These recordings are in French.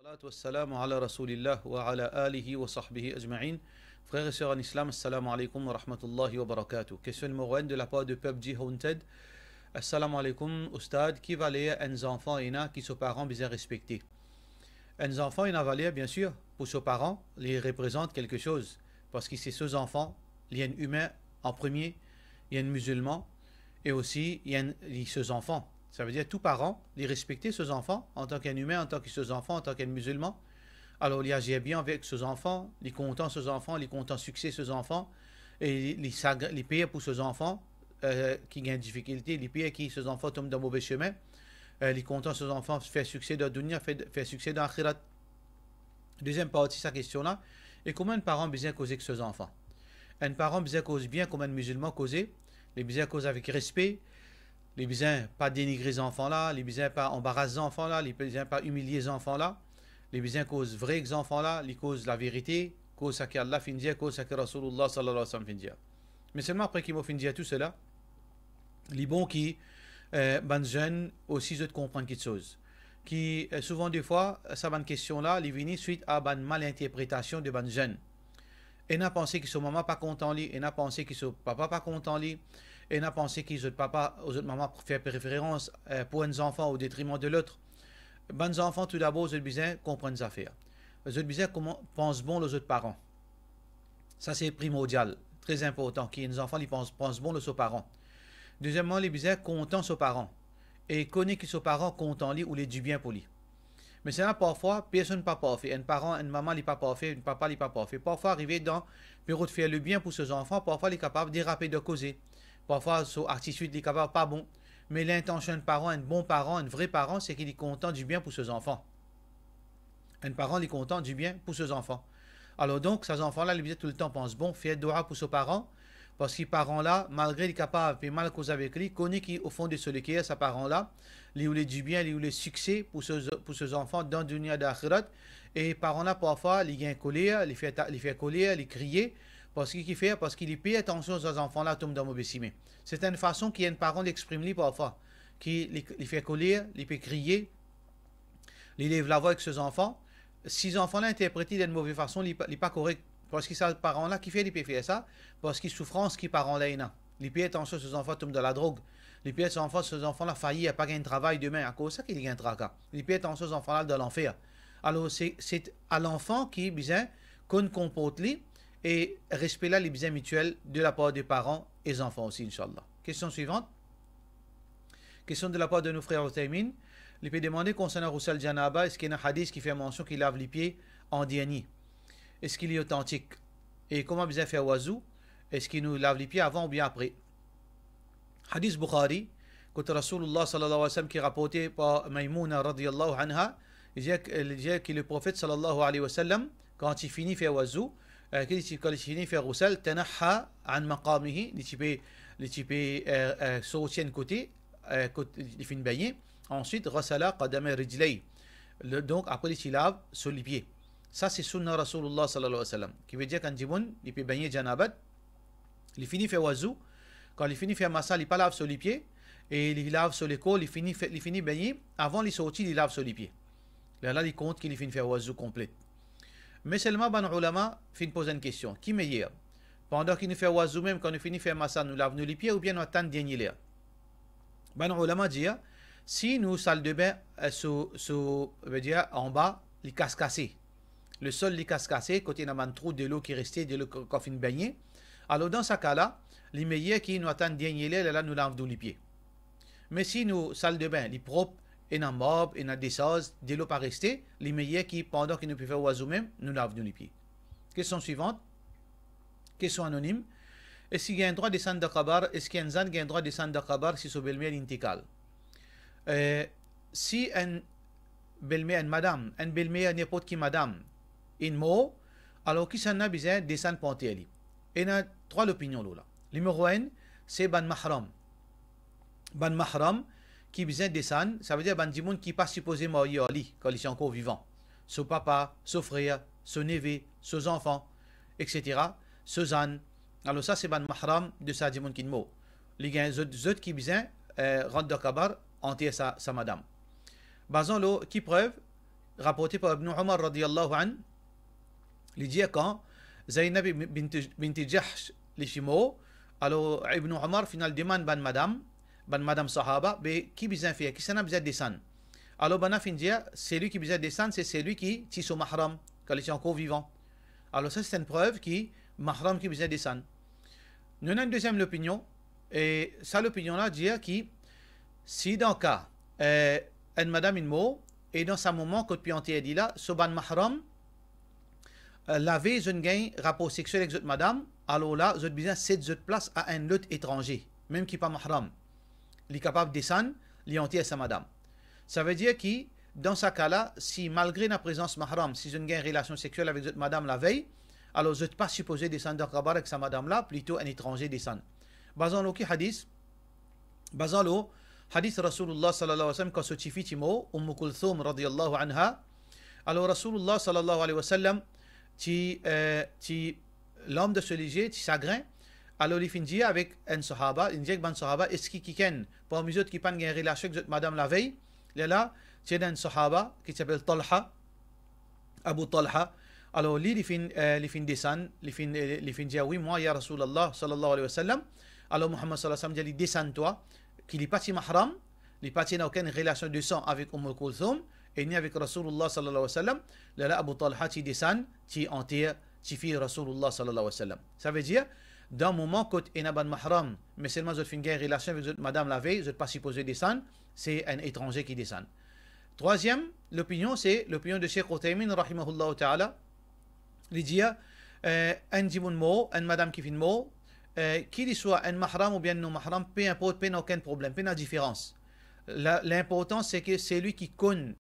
Salatu wassalamu ala rasulillah wa ala alihi wa sahbihi ajma'in. Frères et sœurs en islam, assalamu alaikum wa rahmatullahi wa barakatuh. Question numéro 1 de la part de PUBG Haunted. Assalamu alaikum, Ustad, qui valait un enfant et qui sont parents bien respectés. Un enfant et valait bien sûr, pour ses parents, les représente quelque chose. Parce que c'est ces enfants, il y a un humain en premier, il y a un musulman, et aussi il y a ces enfants. Ça veut dire tout parent, les respecter ses enfants en tant qu'un humain, en tant que ses enfants, en tant qu'un musulman. Alors il agit bien avec ses enfants, il content ses enfants, il content succès ses enfants, et il paye pour ses enfants qui gagnent difficulté, il paye qui ses enfants tombent dans mauvais chemin, il content ses enfants faire succès dans la dunya, faire succès dans l'akhirat. Deuxième partie, sa question-là, et comment un parent bien causer que ses enfants? Un parent bien cause bien comme un musulman causer, les bien cause avec respect, les besoins pas dénigrer les enfants là, les besoins pas embarrasser les enfants là, les besoins pas humilier les enfants là, les besoins cause vrais enfants là, les cause la vérité, cause ça qu'Allah fin dire, cause ça que Rasulullah sallallahu alayhi wa sallam fin dire. Mais seulement après qu'il m'a fin dire tout cela, les bons qui ban jeunes aussi de comprendre quelque chose. Qui souvent des fois ça ban question là, les venir suite à ban mal interprétation de ban jeunes. Et n'a pensé que son maman pas content lui, et n'a pensé que son papa pas content lui, et n'a pensé que son papa aux autres mamans fait préférence pour un enfant au détriment de l'autre. Bons enfants tout d'abord, ils ont besoin comprendre les affaires. Ils ont besoin comment pensent bon les autres parents. Ça c'est primordial, très important. Qui les enfants ils pensent bon les autres parents. Deuxièmement, les besoin content ses parents et connaître que ses parents content lui ou les du bien pour lui. Mais c'est là parfois, personne n'est pas parfait. Un parent, une maman n'est pas parfait, un papa n'est pas parfait. Parfois, arriver dans le période de faire le bien pour ses enfants, parfois, il est capable de déraper, de causer. Parfois, son attitude est capable pas bon. Mais l'intention d'un parent, un bon parent, un vrai parent, c'est qu'il est content du bien pour ses enfants. Un parent, il est content du bien pour ses enfants. Alors donc, ces enfants-là, ils tout le temps pensent bon, faire doua pour ses parents, parce que ces parents-là, malgré les capables et mal cause avec lui, connaît qu'au fond de ce qui ces parents-là, les ou les du bien, les ou les succès pour ses enfants dans le dunya d'akhirat. Et parents-là, parfois, ils gagnent colère, les fait colère, les crier, parce qu'il fait, parce qu'il paye attention aux enfants-là, tombent dans le mauvais chemin. C'est une façon qu'il y a un parent d'exprimer parfois, qui les fait colère, les fait crier, les lève la voix avec ses enfants. Si les enfants-là interprétent d'une mauvaise façon, il n'est pas correct. Parce que c'est le parent-là qui fait, il peut faire ça, parce qu'il souffrance qui parent-là est là. Il paye attention à ses enfants tombent dans la drogue. Il paye attention à ses enfants-là failli, à pas gagner de travail demain, à cause de ça qu'il gagne un tracas. Il paye attention aux enfants-là dans l'enfer. Alors c'est à l'enfant qui besoin qu'on comporte lui et respect là les besoins mutuels de la part des parents et des enfants aussi, Inch'Allah. Question suivante. Question de la part de nos frères Utaymin. Il peut demander concernant Roussal Janaba, est-ce qu'il y a un hadith qui fait mention qu'il lave les pieds en dernier? Est-ce qu'il est authentique? Et comment bien faire wazou? Est-ce qu'il nous lave les pieds avant ou bien après? Hadith Bukhari, quand Rasulullah sallallahu alayhi wa sallam qui est rapporté par Maïmouna radiyallahu anha, il dit que le prophète sallallahu alayhi wa sallam, quand il finit faire wazou, quand il finit faire roussal, tanaha an maqamihi, il type sortir un côté, il finit baigner, ensuite rasala qadama rijlay. Donc après il lave sur les pieds. Ça c'est sunna Rasulullah sallallahu alayhi wa sallam, qui veut dire quand il peut baigner janabat, il finit faire wazou, quand il finit faire massa, il pas lave sur les pieds, et il lave sur les côtes, il finit baigner, avant il sortit, il lave sur les pieds. Là il compte qu'il finit faire wazou complet. Mais seulement ban ulama fin pose une question, qui meilleur? Pendant qu'il nous fait wazou même, quand il finit faire massa, nous lave les pieds, ou bien nous attend dernier l'air? Ban ulama dit, si nous salle de bain, veut dire en bas, les casse-cassés. Le sol les casse-cassé, côté il y a un trou de l'eau qui est resté, de l'eau qu'on finit baigner. Alors dans ce cas-là, les meilleurs qui nous attendent dernier l'air, là nous lavons les pieds. Mais si nous salle de bain, les propres, et dans mob, et dans des sauces, de l'eau pas rester, les meilleurs qui, pendant qu'ils nous peuvent faire oiseau même, nous lavons les pieds. Question suivante. Question anonyme. Est-ce qu'il y a un droit de descendre de kabar? Est-ce qu'il y a un droit de descendre de kabar si c'est belle-mère l'intikal? Si un belle-mère, une madame, un belle-mère, n'importe qui madame, une mot, alors qui s'en a besoin de descendre pontier? Il y a trois opinions là. Numéro 1, c'est ban mahram. Ban mahram, qui besoin de descendre, ça veut dire ban du monde qui pas supposé mourir ali quand il est encore vivant. Son papa, son frère, son neveu, ses enfants, etc. Ses ânes. Alors ça c'est ban mahram de ça du monde qui mort. Les gens autres qui besoin rentre dans kabar entier sa madame. Bazan lo qui preuve rapporté par Ibn Omar radiyallahu an, il dit quand Zainab binti Jahsh les chimo, alors Ibn Omar final demande ban madame sahaba, mais qui bizarre fait, qui s'en a besoin descendre. Alors bana fin dire, c'est lui qui besoin descendre, c'est celui qui tisse au mahram, quand il est encore vivant. Alors ça c'est une preuve qui mahram qui besoin descendre. Nous avons une deuxième opinion, et ça l'opinion là dit que si dans le cas, une madame une mot, et dans ce moment, quand tu as dit là, ce ban mahram, la veille, je gagne rapport sexuel avec cette madame, alors là, je besoin de place à un autre étranger, même qui n'est pas mahram. Il est capable de descendre, il est à sa madame. Ça veut dire que, dans ce cas-là, si malgré la présence mahram, si je gagne relation sexuelle avec cette madame la veille, alors je ne suis pas supposé descendre dans le kabar avec sa madame là, plutôt un étranger descend. Basant le hadith, basant le hadith Rasulullah sallallahu alayhi wa sallam, quand ce tifi timo, Kulthum radiyallahu anha, alors Rasulullah sallallahu alayhi wa sallam, l'homme de ce léger, tu chagrin, alors il finit avec un sahaba, il dit que sahaba, est-ce qu'il ken, parmi eux qui pas une relation avec madame la veille, là, tu as un sahaba qui s'appelle Talha, Abu Talha, alors lui, il fin descend, il fin dit, oui, moi, ya Rasulallah sallallahu alayhi wa sallam, alors Muhammad sallallahu alayhi wa sallam dit, descends toi, qu'il n'est pas si mahram, il n'est pas si aucune relation de sang avec Kulthum, et ni avec Rasulullah sallallahu alayhi wa sallam, là, Abu Talha, tu descends, tu enterres, tu fais Rasulullah sallallahu alayhi wa sallam. Ça veut dire, dans le moment où il y a un mahram, mais seulement je fais une relation avec madame la veille, je ne suis pas supposé descendre, c'est un étranger qui descend. Troisième, l'opinion, c'est l'opinion de Cheikh Uthaymin, rahimahullah ta'ala. Il dit, un dimoun mot, un madame qui fait un mot, qu'il soit un mahram ou bien non mahram, peu importe, peu aucun problème, peu de différence. L'important, c'est que c'est lui qui connaît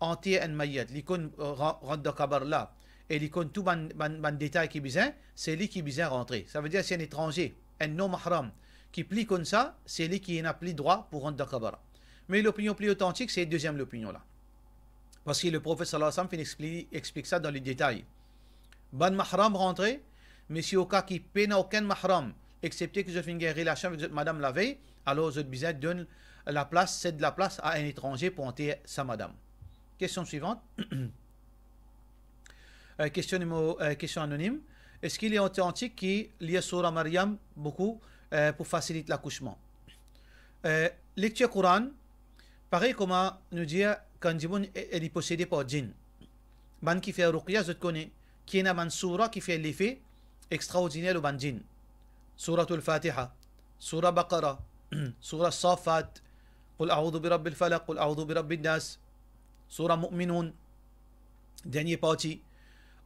entier un mayyat, il connaît rentre dans kabar là, et il connaît tout ban détail qui besoin, c'est lui qui besoin rentrer. Ça veut dire c'est un étranger, un non mahram, qui plie comme ça, c'est lui qui n'a plus droit pour rentrer dans kabar. Mais l'opinion plus authentique, c'est la deuxième opinion là. Parce que le prophète sallallahu alayhi wa sallam explique ça dans les détails. Ban mahram rentrer, mais si au cas qui peine aucun mahram, excepté que je fais une relation avec madame la veille, alors je besoin donne la place, cède la place à un étranger pour entrer sa madame. Question suivante. Question anonyme. Est-ce qu'il est authentique qu'il y a Surah Maryam beaucoup pour faciliter l'accouchement? Lecture Coran, pareil comment nous dire quand Djiboun est possédé par djinn. Ban qui fait ruqya, je te connais. Qui est une surah qui fait l'effet extraordinaire au ban djinn. Surah al-Fatiha, Surah Baqara, Surah Safat, قل أعوذ برب الفلق قل أعوذ برب الناس, Surah Mu'minun, dernier partie.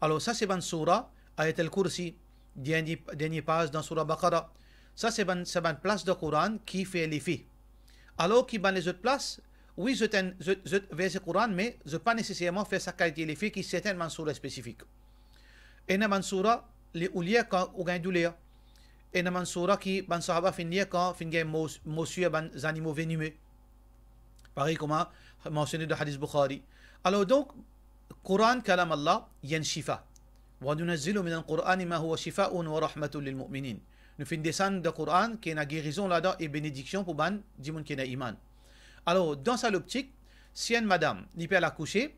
Alors ça c'est ban surah, Ayat al-Kursi, dernier page dans Surah Baqara. Ça c'est ban place de Coran qui fait l'effet. Alors qui ban les autres places, oui je vais ce Coran, mais je pas nécessairement faire sa qualité l'effet qui c'est un surah spécifique. Et une ban surah, les oulias quand on gagne douleur. Et une ban surah qui ban sahaba finir quand finir monsieur ban animaux venimeux. Pareil comme mentionné dans le hadith Bukhari. Alors donc, Coran, kalam Allah, il y a un shifa. وَنُنَزِّلُ مِنَ الْقُرْآنِ مَا هُوَ شِفَاءٌ وَرَحْمَةٌ لِلْمُؤْمِنِينَ. Nous faisons descendre le Coran qui est une guérison là-dedans et bénédiction pour ban dimoun qui est iman. Alors, dans sa l'optique, si une madame n'y peut l'accoucher,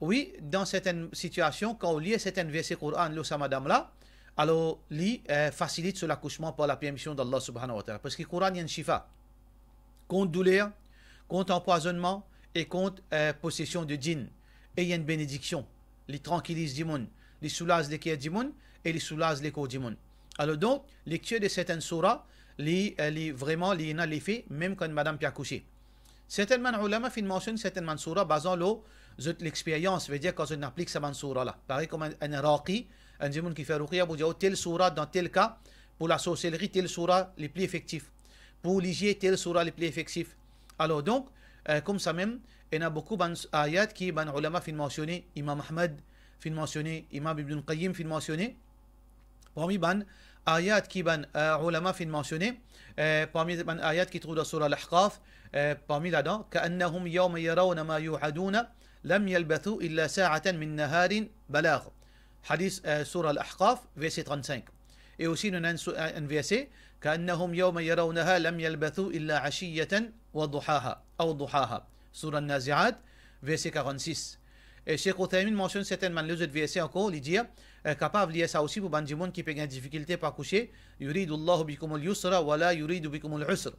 oui, dans certaines situations, quand on lit certains versets Coran, là, sa madame là, alors, lui facilite sur l'accouchement par la permission d'Allah subhanahu wa ta'ala. Parce que le Coran, il y a un shifa. Contre douleur, contre empoisonnement et contre possession de djinn. Et il y a une bénédiction. Les tranquillise du monde, les soulage les cœurs du monde et les soulage les corps du monde. Alors donc, lecture de certaines surahs, vraiment, il y a l'effet, même quand madame peut accoucher. Certainement, ulama fin mentionne certainement surahs basant l'expérience, veut dire quand on applique cette surah là. Pareil comme un raqi, un djinn qui fait ruqya, vous dire telle surah dans tel cas, pour la sorcellerie, telle surah les plus effectifs. Pour l'hygiène, telle surah les plus effectifs. Alors donc, comme ça même, il y a beaucoup d'ayats qui ban ulama fin mentionné, Imam Ahmad fin mentionné, Imam Ibn Qayyim fin mentionné. Parmi ban ayats qui ban ulama fin mentionné, parmi ban ayats qui trouvent dans surah Al-Ahqaf, parmi là-dedans, كأنهم يوم يرون ما يوعدون لم يلبثوا إلا ساعة من نهار بلاغ. Hadith surah Al-Ahqaf, verset 35. Et aussi nous avons un verset كأنهم يوم يرونها لم يلبثوا إلا عشية وضحاها أو ضحاها. Surah Al-Nazi'at, verset 46. Et Cheikh Othaymin mentionne certainement les autres versets encore, il dit, capable de lier ça aussi pour les gens qui ont des difficultés pour coucher, yuridu Allahu bikum al-yusra wa la yuridu bikum al-usra.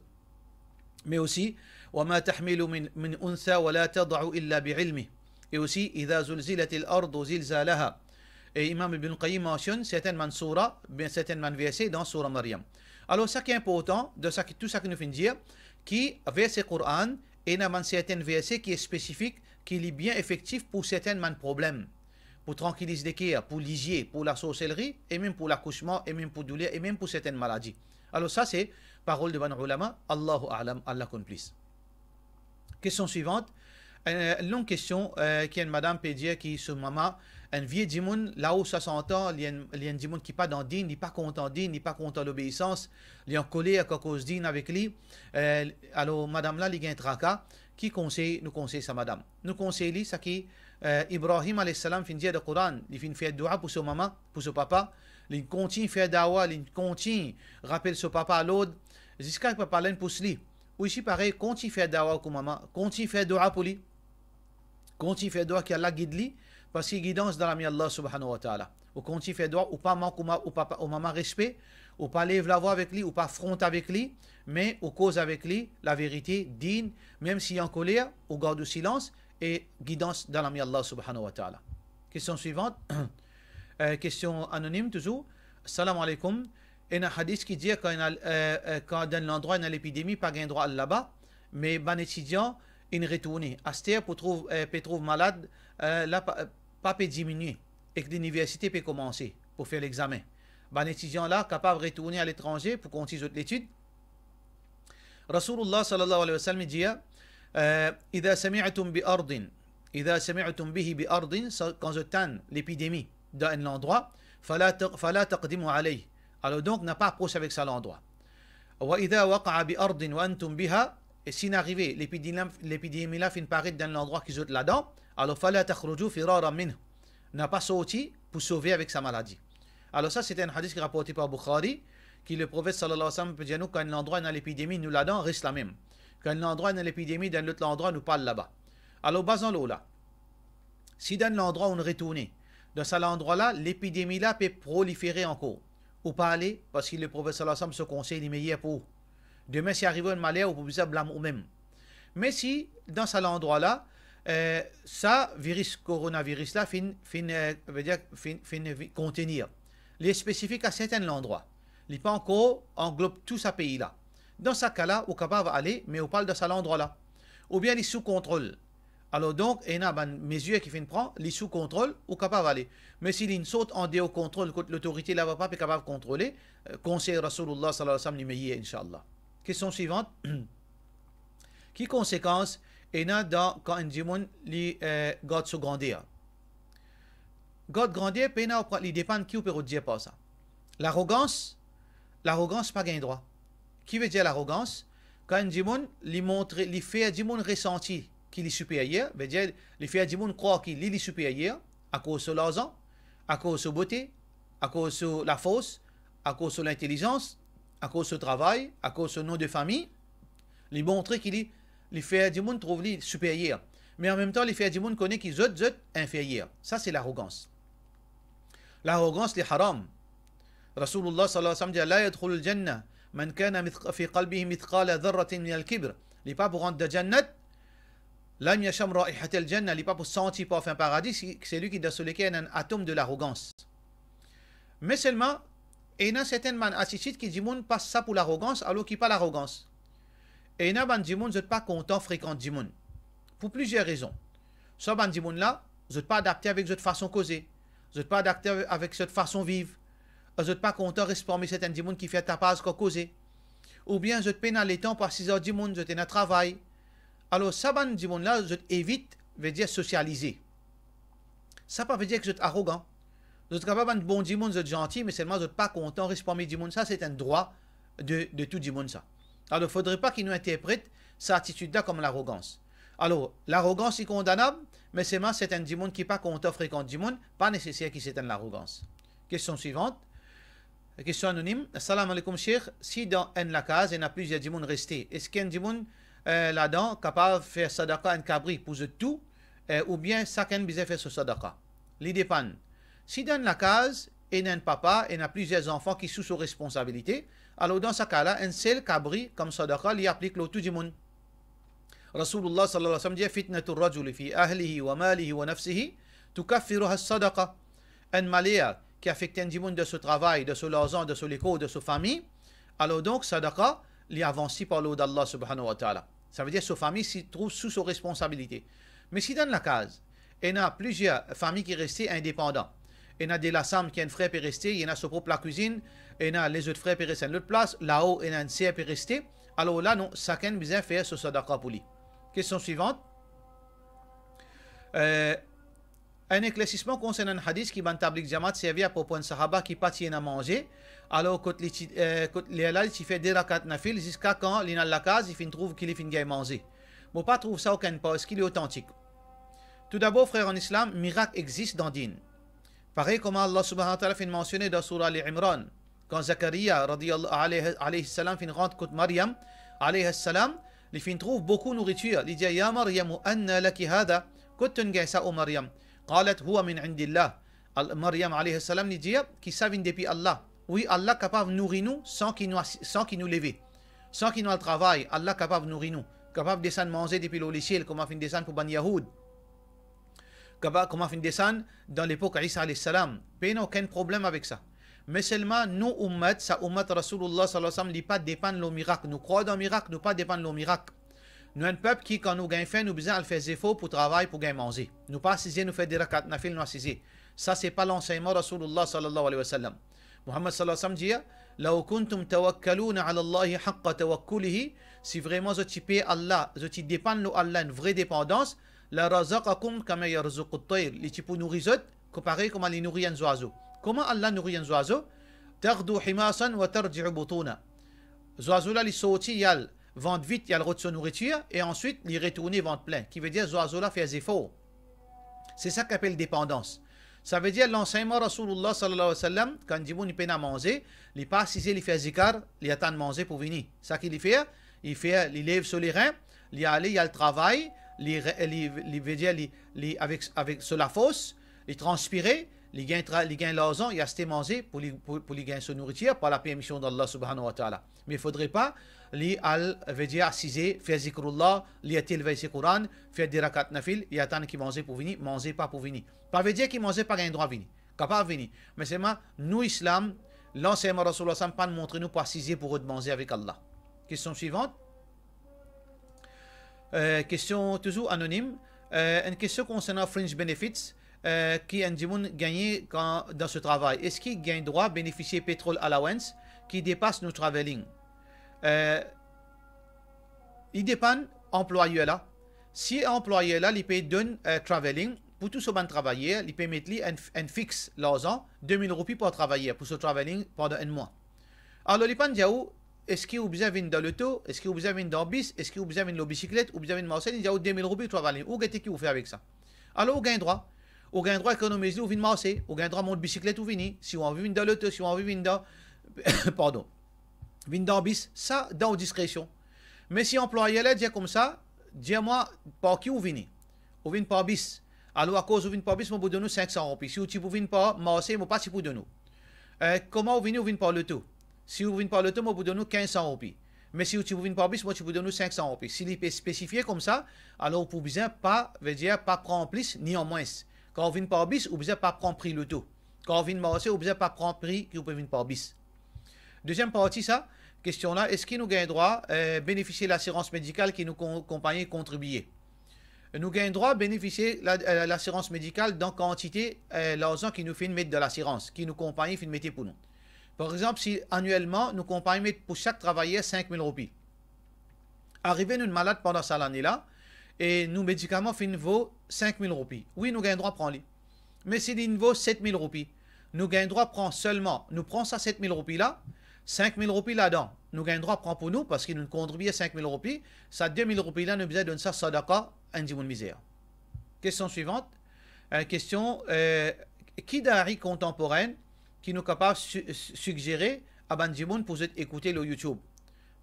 Mais aussi, وما تحمل من أنثى ولا تضع إلا بعلمه. Et aussi, إذا زلزلت الأرض زلزالها. Et Imam Ibn Qayyim mentionne certainement surah, bien certainement versets dans surah Maryam. Alors, ça qui est important, de ça, tout ça que nous venons de dire, qui verset Coran, et dans certains versets qui est spécifique, qui est bien effectif pour certains problèmes, pour tranquilliser les cœurs, pour lisier, pour la sorcellerie, et même pour l'accouchement, et même pour douleur, et même pour certaines maladies. Alors ça c'est parole de Ban Ulama, Allahu A'lam, Allah connaît plus. Question suivante, une longue question qui est une madame peut dire qui ce maman, un vieux dimoun, là où 60 ans, il y a un dimoun qui n'est pas dans le din, il n'est pas content din, il n'est pas content de l'obéissance, il est en colère à cause din avec lui. Alors madame là, il y a un tracas. Qui conseille, nous conseille sa madame? Nous conseille ça qui Ibrahim alayhi salam fin dire le Coran, il fin faire dua pour son maman, pour son papa, il continue faire dawa, il continue rappelle son papa à l'autre, jusqu'à ce qu'il parle pour lui. Ou ici pareil, continue faire dawa pour maman, continue faire dua pour lui, continue faire dua qu'Allah guide lui, parce qu'il guidance dans la main Allah subhanahu wa ta'ala. Ou continue faire dua, ou pas manque ou papa ou maman respect, ou pas lève la voix avec lui, ou pas affronte avec lui, mais ou cause avec lui la vérité, din, même s'il est en colère, ou garde le silence, et guidance dans la main Allah subhanahu wa ta'ala. Question suivante, question anonyme toujours. Salam alaikum. Il y a un hadith qui dit quand dans l'endroit il y a l'épidémie, pas gain droit là-bas, mais ban étudiant, il retourne. Aster pour trouver malade, là pas peut diminuer, et que l'université peut commencer pour faire l'examen. Ban étudiant là capable de retourner à l'étranger pour continuer l'étude. Rasulullah sallallahu alayhi wa sallam dit إذا سمعتم بأرض إذا سمعتم به بأرض quand je tâne l'épidémie dans un endroit فلا تقدموا عليه. Alors donc n'a pas approché avec ça l'endroit. وإذا وقع بأرض وأنتم بها, et si n'arrive l'épidémie là fin paraître dans l'endroit qui est là-dedans, alors فلا تخرجوا فرارا منه, n'a pas sorti pour sauver avec sa maladie. Alors ça c'est un hadith qui est rapporté par Bukhari, qui le prophète sallallahu alayhi wa sallam peut dire nous quand l'endroit dans l'épidémie nous là-dedans reste la même. Quand l'endroit dans l'épidémie, dans l'autre endroit, nous parle là-bas. Alors, basons-le là. Si dans l'endroit où on retourne, dans cet endroit-là, l'épidémie là peut proliférer encore. Ou pas aller, parce que le prophète sallallahu alayhi wa sallam se conseille les meilleurs pour. Demain, si arrive un malheur, on peut vous blâmer ou même. Mais si, dans cet endroit-là, ça, virus, coronavirus là, fin contenir. Il est spécifique à certains endroits. Il n'est pas encore englobe tout ce pays-là. Dans ce cas-là, on est capable d'aller, mais on parle de cet endroit-là. Ou bien les sous contrôle. Alors donc, il y a une mesure qui fait prendre, les sous contrôle, on est capable d'aller. Mais s'il y a une saute en dehors contrôle, l'autorité là va pas est capable de contrôler, conseil Rasulullah sallallahu alayhi wa sallam, l'immeillé, Inch'Allah. Question suivante. Qui conséquence il y a dans quand un dimon li garde se grandir? Garde grandir, il dépend qui peut dire pas ça. L'arrogance, pas gain droit. Qui veut dire l'arrogance? Quand un dimon lui montre, lui fait un dimon ressenti qu'il est supérieur, veut dire, lui fait un dimon croire qu'il est supérieur à cause de l'argent, à cause de la beauté, à cause de la force, à cause de l'intelligence, à cause du travail, à cause du nom de famille. Lui montrer qu'il est, lui fait un dimon trouve lui supérieur. Mais en même temps, lui fait un dimon connaît qu'il est inférieur. Ça, c'est l'arrogance. L'arrogance, c'est haram. Rasulullah sallallahu alayhi wa sallam dit, la yadkhul al-jannah من كان في قلبه مثقال ذرة من الكبر. Les pas pour rentrer dans Jannat, l'âme yasham ra'ihat al-Jannah, les pas pour sentir parfum paradis, c'est lui qui dans lequel un atome de l'arrogance. Mais seulement, il y a certaines attitudes qui disent pas ça pour l'arrogance, alors qu'il pas l'arrogance. Et il y a des gens qui ne sont pas contents fréquenter des gens. Pour plusieurs raisons. Soit des gens là, vous n'êtes pas adapté avec votre façon de causer, vous n'êtes pas adapté avec cette façon de vivre. Vous n'êtes pas content de respecter certains gens qui font ta passe qu'à causer. Ou bien vous êtes pénal les temps par 6 heures du monde, vous êtes dans le travail. Alors, ça, ban gens là, vous évite, veut dire socialiser. Ça ne veut dire que vous êtes arrogant. Vous êtes capable de bon du monde, vous êtes gentil, mais seulement vous n'êtes pas content de respecter du monde. Ça, c'est un droit de tout du monde, ça. Alors, il ne faudrait pas qu'il nous interprète cette attitude-là comme l'arrogance. Alors, l'arrogance est condamnable, mais seulement c'est un du monde qui n'est pas content de fréquenter du monde, pas nécessaire qu'il c'est l'arrogance. Question suivante. Question anonyme. Assalamu alaikum, Cheikh. Si dans la case, il y a plusieurs dimons restés, est-ce qu'il y a un dimon là-dedans capable de faire sadaqa un cabri pour tout ou bien chacun bizarre fait ce sadaqa. Les dépend. Si dans la case, il y a un papa, il y a plusieurs enfants qui sont sous responsabilité, alors dans ce cas-là, un seul cabri comme sadaqa, il applique le tout du monde. Rasulullah sallallahu alayhi wa sallam dit fitnatul rajuli fi ahlihi wa malihi wa nafsihi tukaffiruha sadaqa. Un malheur qui affecte un monde de ce travail, de ce l'argent, de ce l'école, de sa famille, alors donc sadaqa, il est avancé par l'eau d'Allah subhanahu wa ta'ala. Ça veut dire que sa famille se trouve sous sa responsabilité. Mais si dans la case, il y a plusieurs familles qui restent indépendantes, il y a des lassams qui ont un frère qui est resté, il y en a son propre la cuisine, il y a les autres frères qui restent à l'autre place, là-haut il y a un sœur qui est resté, alors là, non, chacun besoin faire ce sadaqa pour lui. Question suivante. Un éclaircissement concernant un hadith qui ban tablik jamat servi à propos d'un sahaba qui partit à manger, alors quand les halal il fait des rakat nafil jusqu'à quand il est dans la case, il trouve qu'il est fini à manger. Bon, pas trouve ça aucun pas, est-ce qu'il est authentique? Tout d'abord, frère en islam, miracle existe dans din. Pareil comme Allah subhanahu wa ta'ala fait mentionner dans surah Al-Imran, quand Zakaria alayhi salam fin rentre contre Maryam alayhi salam, il fin trouve beaucoup de nourriture. Il dit ya Maryam anna laki hada كنتن جايسا مريم قالت هو من عند الله. Maryam alayhi salam lui dit qui ça vient depuis Allah. Oui, Allah capable de nourrir nous sans qu'il nous lève, sans qu'il nous le travail. Allah capable de nourrir nous, capable de descendre manger depuis le ciel comme a fait descendre pour Bani Yahoud, comme a fait descendre dans l'époque Isa alayhi salam. Il n'y a aucun problème avec ça. Mais seulement nous ummat, sa ummat Rasulullah sallallahu alayhi wa sallam, ne pas dépendre le miracle. Nous croyons dans le miracle, nous pas dépendre le miracle. Nous, un peuple qui, quand nous gagnons faim, nous besoin de faire des efforts pour travailler, pour gagner manger. Nous pas assiser, nous faire des rakat, nafil, nous assiser. Ça, c'est pas l'enseignement de Rasulullah sallallahu alayhi wa sallam. Muhammad sallallahu alayhi wa sallam dit, لو كنتم توكلون على الله حق توكله, si vraiment vous typez Allah, vous dépendez de Allah, une vraie dépendance, la razaqakum kama yarzuqu at-tayr, les types nourrissent, comparé comment les nourrit un oiseau. Comment Allah nourrit un oiseau? Tardu himasan wa tarji'u butuna. Oiseau là, les sortis, yal vont vite, yal retourne sa nourriture, et ensuite, les retourner vont plein. Qui veut dire, oiseau là fait des efforts. C'est ça qu'on appelle dépendance. Ça veut dire l'enseignement Rasulullah sallallahu alayhi wa sallam, quand il dit il peine à manger, il n'est pas assisé, il fait zikar, il attend de manger pour venir. Ça qu'il fait, il lève sur les reins, il y a le travail, il veut dire, avec sur la fosse, il transpire, il gagne l'argent, il a acheté manger pour gagner sa nourriture par la permission d'Allah subhanahu wa ta'ala. Mais il ne faudrait pas, veut dire assiser, faire zikrullah, il élever le Coran, faire des rakat nafil, il attend qu'il mange pour venir, manger pas pour venir. Pas veut dire qu'il mange pas gain droit venir, capable venir. Mais c'est nous islam, l'enseignement Rasulullah sallam pas montrer nous pour assiser pour manger avec Allah. Question suivante. Question toujours anonyme. Une question concernant fringe benefits qui un dimoun gagné dans ce travail. Est-ce qu'il gagne droit à bénéficier pétrole allowance qui dépasse nos travelling? Il dépend employeur là. Si employeur là, il peut donner travelling pour tout ce bon travailler, il peut mettre un fixe l'argent 2000 roupies pour travailler pour ce travelling pendant un mois. Alors il peut dire est-ce qu'il a besoin de l'auto, est-ce qu'il a besoin d'un bis, est-ce qu'il a besoin de la bicyclette ou besoin de marcher, il dit 2000 roupies pour travelling. Ou qu'est-ce qu'il vous fait avec ça? Alors, on gagne droit. On gagne droit économiser ou venir marcher. On gagne droit monter bicyclette ou venir. Si on veut venir l'auto, si on veut venir pardon. Venir dans bis, ça, dans discrétion. Mais si employé là dit comme ça, dis-moi par qui vous venez. Vous venez par bis. Alors, à cause vous venez par bis, vous vous donnez 500 roupies. Si vous venez par marcher, vous pas si vous donnez. Comment vous venez par l'auto? Si vous venez par l'auto, vous donnez 1500 roupies. Mais si vous venez par bis, moi, je vous donne 500 roupies. S'il est spécifié comme ça, alors vous pouvez pas, veut dire, pas prendre plus ni en moins. Quand vous venez par bis, vous pouvez pas prendre prix le tout. Quand vous venez marcher, vous pouvez pas prendre prix que vous pouvez venir par bis. Deuxième partie, ça, question là, est-ce qu'il nous gagne droit bénéficier de l'assurance médicale qui nous compagnie contribuer? Nous gagnons droit à bénéficier de l'assurance médicale dans quantité l'argent qui nous fait mettre de l'assurance, qui nous compagnie fait mettre pour nous. Par exemple, si annuellement, nous compagnie pour chaque travailleur 5000 roupies. Arrivé nous malade pendant cette année-là, et nos médicaments vaut 5000 roupies. Oui, nous gagnons droit à prendre. Mais si il vaut 7000 roupies, nous gagnons droit à prendre seulement, nous prenons ça 7000 roupies là, 5000 roupies là-dedans. Nous gagnons droit à prendre pour nous, parce qu'il nous contribue à 5000 roupies. Ça 2000 roupies là, nous besoin de donner ça sadaqa, un dimoun misère. Question suivante. Question, qui d'ari contemporaine qui nous capable de suggérer à Bandimoun pour écouter le YouTube.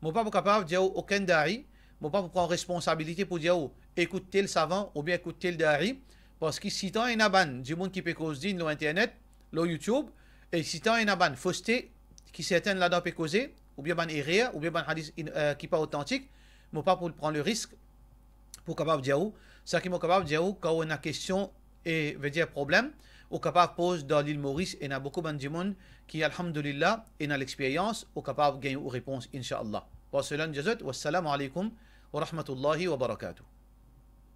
Je ne suis pas capable de dire aucun dari. Moi pas pour prendre responsabilité pour dire oh, écoute tel savant ou bien écoute tel dari parce que si tant un ban du monde qui peut causer sur internet, sur YouTube et si tant un ban fausseté qui certaines là-dedans peut causer ou bien ban erreur ou bien ban hadith qui pas authentique, moi pas pour prendre le risque pour capable dire où ça qui m'a capable dire où quand on a question et veut dire problème ou capable pose dans l'île Maurice et il y a beaucoup de monde qui alhamdulillah et a l'expérience ou capable gagner une réponse inshallah. Wa salam jazat wa salam alaikum wa rahmatullahi wa barakatuh.